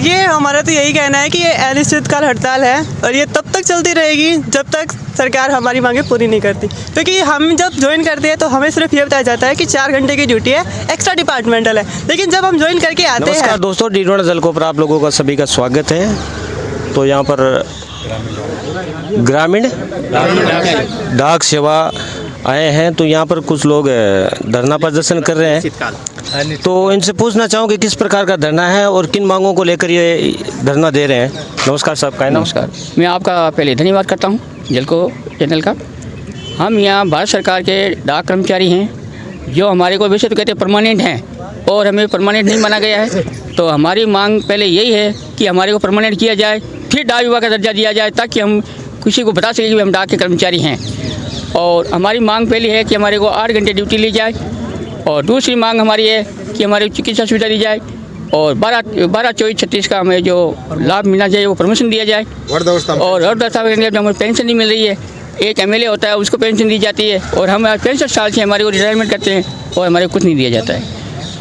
देखिए, हमारा तो यही कहना है कि ये अनिश्चितकाल हड़ताल है और ये तब तक चलती रहेगी जब तक सरकार हमारी मांगे पूरी नहीं करती। क्योंकि हम जब ज्वाइन करते हैं तो हमें सिर्फ ये बताया जाता है कि 4 घंटे की ड्यूटी है, एक्स्ट्रा डिपार्टमेंटल है, लेकिन जब हम ज्वाइन करके आते हैं। नमस्कार दोस्तों, डी21 जलको पर आप लोगों का सभी का स्वागत है। तो यहाँ पर ग्रामीण डाक सेवा आए हैं, तो यहाँ पर कुछ लोग धरना प्रदर्शन कर रहे हैं। तो इनसे पूछना चाहूँगी किस प्रकार का धरना है और किन मांगों को लेकर ये धरना दे रहे हैं। नमस्कार साहब, का नमस्कार। मैं आपका पहले धन्यवाद करता हूँ जलको चैनल का। हम यहाँ भारत सरकार के डाक कर्मचारी हैं, जो हमारे को वैसे तो कहते हैं परमानेंट हैं और हमें परमानेंट नहीं माना गया है। तो हमारी मांग पहले यही है कि हमारे को परमानेंट किया जाए, फिर डाक विभाग का दर्जा दिया जाए, ताकि हम किसी को बता सकें कि हम डाक के कर्मचारी हैं। और हमारी मांग पहली है कि हमारे को 8 घंटे ड्यूटी ली जाए, और दूसरी मांग हमारी है कि हमारी चिकित्सा सुविधा दी जाए, और 12-24-36 का हमें जो लाभ मिलना चाहिए वो प्रमोशन दिया जाए। और वृद्धावस्था में हमें पेंशन नहीं मिल रही है, एक MLA होता है उसको पेंशन दी जाती है, और हम 65 साल से हमारे को रिटायरमेंट करते हैं और हमारे को कुछ नहीं दिया जाता है।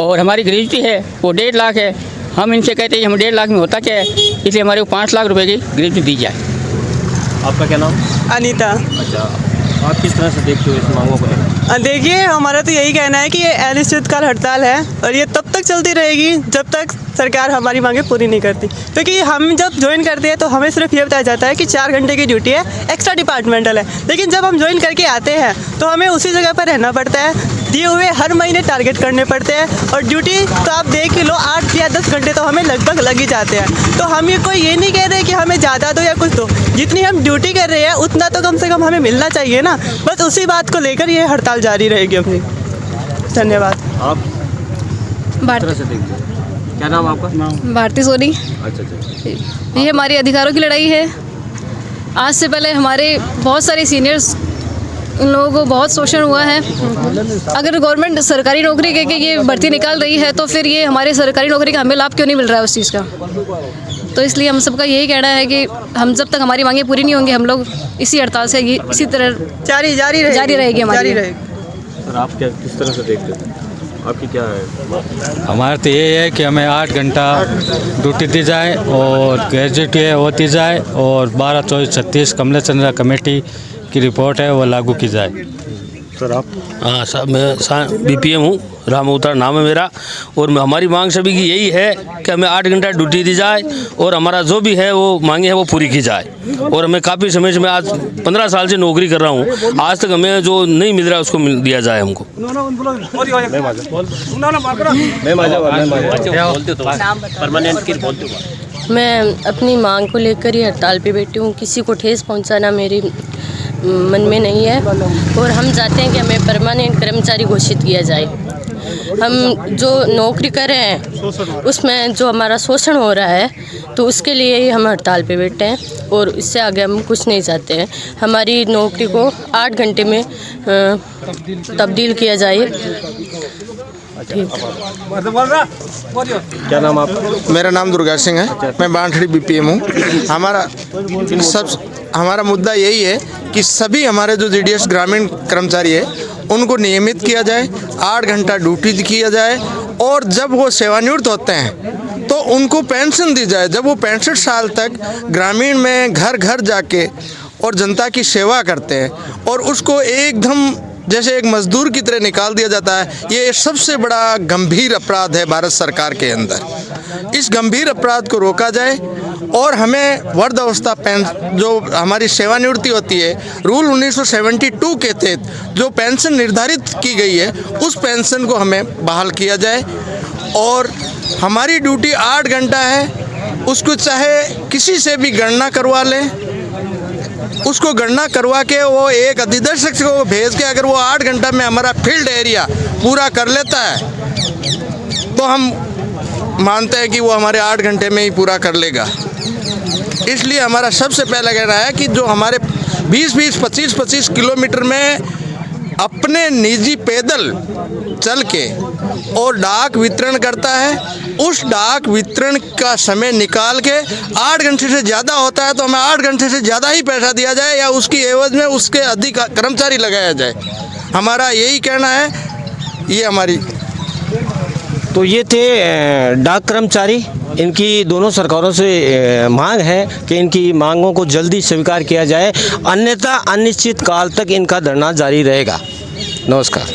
और हमारी ग्रेजुटी है वो 1.5 लाख है। हम इनसे कहते हैं हम 1.5 लाख में होता क्या है, इसलिए हमारे को 5 लाख रुपये की ग्रेजुटी दी जाए। आपका क्या नाम? अनीता। अच्छा, आप किस तरह से देखते हो इस मांगों को? देखिए, हमारा तो यही कहना है कि ये अनिश्चितकाल हड़ताल है और ये तब तक चलती रहेगी जब तक सरकार हमारी मांगे पूरी नहीं करती। क्योंकि हम जब ज्वाइन करते हैं तो हमें सिर्फ ये बताया जाता है कि 4 घंटे की ड्यूटी है, एक्स्ट्रा डिपार्टमेंटल है, लेकिन जब हम ज्वाइन करके आते हैं तो हमें उसी जगह पर रहना पड़ता है, दिए हुए हर महीने टारगेट करने पड़ते हैं, और ड्यूटी तो आप देख लो 8 या 10 घंटे तो हमें लगभग लग ही जाते हैं। तो हम ये कोई ये नहीं कह रहे कि हमें ज़्यादा दो या कुछ दो, जितनी हम ड्यूटी कर रहे हैं उतना तो कम से कम हमें मिलना चाहिए ना। बस उसी बात को लेकर ये हड़ताल जारी रहेगी अपनी। धन्यवाद। आप भारती से देखते हो? क्या नाम आपका? भारती सोनी। अच्छा। ये हमारी अधिकारों की लड़ाई है। आज से पहले हमारे बहुत सारे सीनियर्स, उन लोगों को बहुत शोषण हुआ है। अगर गवर्नमेंट सरकारी नौकरी के ये भर्ती निकाल रही है तो फिर ये हमारे सरकारी नौकरी का हमें लाभ क्यों नहीं मिल रहा है उस चीज़ का। तो इसलिए हम सबका यही कहना है कि हम जब तक हमारी मांगें पूरी नहीं होंगी, हम लोग इसी हड़ताल से इसी तरह जारी रहेगी हमारी। सर, आप क्या किस तरह से देखते हो? आपकी क्या है? हमारा तो ये है कि हमें 8 घंटा ड्यूटी दी जाए और ग्रेजुएटी है वो दी जाए, और 12-24-36 कमला चंद्रा कमेटी की रिपोर्ट है वो लागू की जाए। सर, आप? हाँ साहब, मैं BPM हूँ, राम अवतार नाम है मेरा। और हमारी मांग सभी की यही है कि हमें 8 घंटा ड्यूटी दी जाए और हमारा जो भी है वो मांगे है वो पूरी की जाए। और हमें काफ़ी समय से, मैं आज 15 साल से नौकरी कर रहा हूँ, आज तक हमें जो नहीं मिल रहा है उसको मिल दिया जाए हमको। मैं अपनी मांग को लेकर ही हड़ताल पे बैठी हूँ। किसी को ठेस पहुँचाना मेरे मन में नहीं है, और हम चाहते हैं कि हमें परमानेंट कर्मचारी घोषित किया जाए। हम जो नौकरी कर रहे हैं उसमें जो हमारा शोषण हो रहा है, तो उसके लिए ही हम हड़ताल पे बैठे हैं, और इससे आगे हम कुछ नहीं चाहते हैं। हमारी नौकरी को 8 घंटे में तब्दील किया जाए। क्या नाम आपका? मेरा नाम दुर्गा सिंह है। मैं बांसड़ी BPM हूँ। हमारा मुद्दा यही है कि सभी हमारे जो GDS ग्रामीण कर्मचारी है उनको नियमित किया जाए, 8 घंटा ड्यूटी किया जाए, और जब वो सेवानिवृत्त होते हैं तो उनको पेंशन दी जाए। जब वो 65 साल तक ग्रामीण में घर घर जाके और जनता की सेवा करते हैं, और उसको एकदम जैसे एक मजदूर की तरह निकाल दिया जाता है, ये सबसे बड़ा गंभीर अपराध है भारत सरकार के अंदर। इस गंभीर अपराध को रोका जाए, और हमें वृद्धावस्था पेंशन जो हमारी सेवानिवृत्ति होती है, रूल 1972 के तहत जो पेंशन निर्धारित की गई है, उस पेंशन को हमें बहाल किया जाए। और हमारी ड्यूटी 8 घंटा है, उसको चाहे किसी से भी गणना करवा लें, उसको गणना करवा के वो एक अधिदर्शक को भेज के अगर वो 8 घंटा में हमारा फील्ड एरिया पूरा कर लेता है तो हम मानते हैं कि वो हमारे 8 घंटे में ही पूरा कर लेगा। इसलिए हमारा सबसे पहला कहना है कि जो हमारे 20-20, 25-25 किलोमीटर में अपने निजी पैदल चल के और डाक वितरण करता है, उस डाक वितरण का समय निकाल के 8 घंटे से ज़्यादा होता है तो हमें 8 घंटे से ज़्यादा ही पैसा दिया जाए, या उसकी एवज में उसके अधिक कर्मचारी लगाया जाए। हमारा यही कहना है। ये हमारी तो ये थे डाक कर्मचारी। इनकी दोनों सरकारों से मांग है कि इनकी मांगों को जल्दी स्वीकार किया जाए, अन्यथा अनिश्चित काल तक इनका धरना जारी रहेगा। नमस्कार।